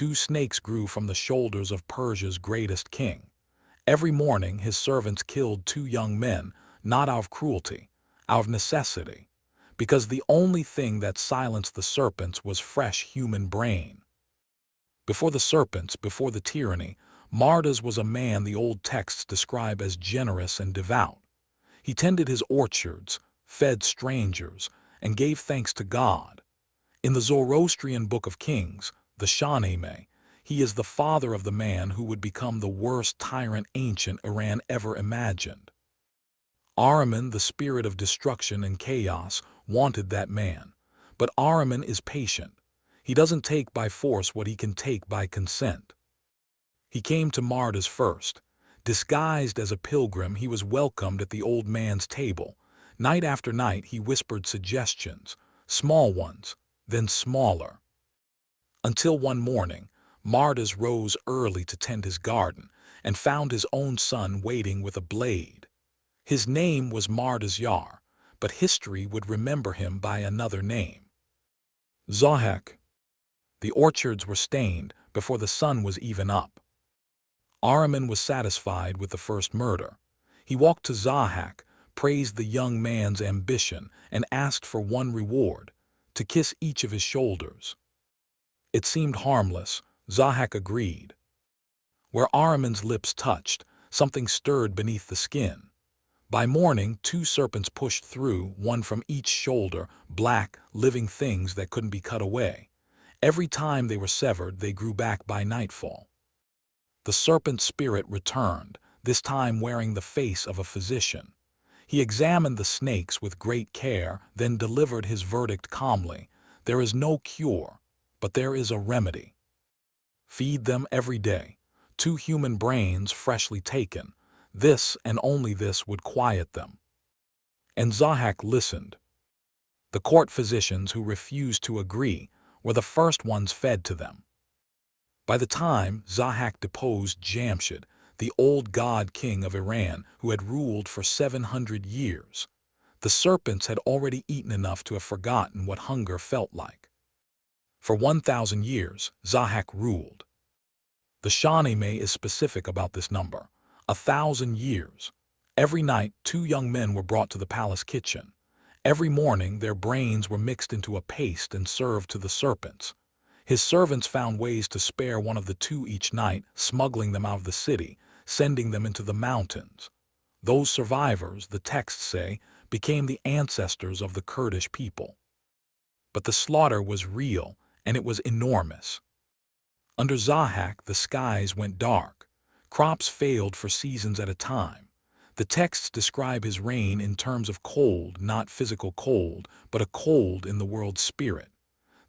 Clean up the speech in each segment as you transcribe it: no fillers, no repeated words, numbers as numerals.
2 snakes grew from the shoulders of Persia's greatest king. Every morning his servants killed 2 young men, not out of cruelty, out of necessity, because the only thing that silenced the serpents was fresh human brain. Before the serpents, before the tyranny, Mardas was a man the old texts describe as generous and devout. He tended his orchards, fed strangers, and gave thanks to God. In the Zoroastrian Book of Kings, the Shahnameh, he is the father of the man who would become the worst tyrant ancient Iran ever imagined. Ahriman, the spirit of destruction and chaos, wanted that man. But Ahriman is patient. He doesn't take by force what he can take by consent. He came to Mardas first. Disguised as a pilgrim, he was welcomed at the old man's table. Night after night he whispered suggestions, small ones, then smaller. Until one morning, Mardas rose early to tend his garden and found his own son waiting with a blade. His name was Mardas Yar, but history would remember him by another name. Zahhak. The orchards were stained before the sun was even up. Ahriman was satisfied with the first murder. He walked to Zahhak, praised the young man's ambition, and asked for one reward, to kiss each of his shoulders. It seemed harmless. Zahhak agreed. Where Ahriman's lips touched, something stirred beneath the skin. By morning, 2 serpents pushed through, one from each shoulder, black, living things that couldn't be cut away. Every time they were severed, they grew back by nightfall. The serpent spirit returned, this time wearing the face of a physician. He examined the snakes with great care, then delivered his verdict calmly. There is no cure, but there is a remedy. Feed them every day. 2 human brains freshly taken. This and only this would quiet them. And Zahhak listened. The court physicians who refused to agree were the first ones fed to them. By the time Zahhak deposed Jamshid, the old god king of Iran who had ruled for 700 years, the serpents had already eaten enough to have forgotten what hunger felt like. For 1,000 years, Zahhak ruled. The Shahnameh is specific about this number, 1,000 years. Every night, 2 young men were brought to the palace kitchen. Every morning, their brains were mixed into a paste and served to the serpents. His servants found ways to spare one of the 2 each night, smuggling them out of the city, sending them into the mountains. Those survivors, the texts say, became the ancestors of the Kurdish people. But the slaughter was real, and it was enormous. Under Zahhak, the skies went dark. Crops failed for seasons at a time. The texts describe his reign in terms of cold, not physical cold, but a cold in the world's spirit.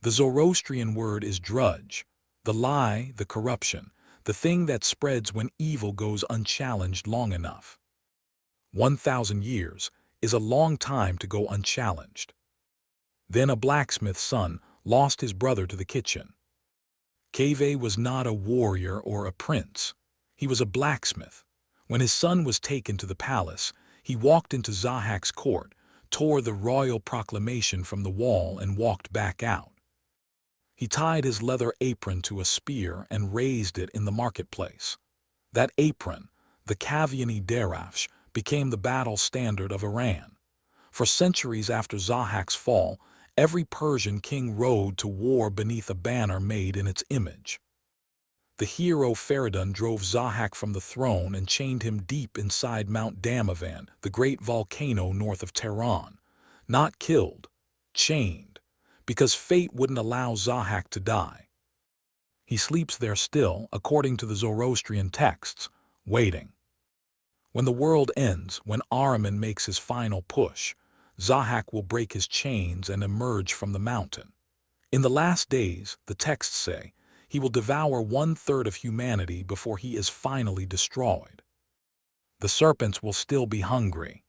The Zoroastrian word is drudge, the lie, the corruption, the thing that spreads when evil goes unchallenged long enough. 1,000 years is a long time to go unchallenged. Then a blacksmith's son lost his brother to the kitchen. Kaveh was not a warrior or a prince. He was a blacksmith. When his son was taken to the palace, he walked into Zahhak's court, tore the royal proclamation from the wall and walked back out. He tied his leather apron to a spear and raised it in the marketplace. That apron, the Kavyani Derafsh, became the battle standard of Iran. For centuries after Zahhak's fall, every Persian king rode to war beneath a banner made in its image. The hero Feridun drove Zahhak from the throne and chained him deep inside Mount Damavand, the great volcano north of Tehran. Not killed, chained, because fate wouldn't allow Zahhak to die. He sleeps there still, according to the Zoroastrian texts, waiting. When the world ends, when Ahriman makes his final push, Zahhak will break his chains and emerge from the mountain. In the last days, the texts say, he will devour 1/3 of humanity before he is finally destroyed. The serpents will still be hungry.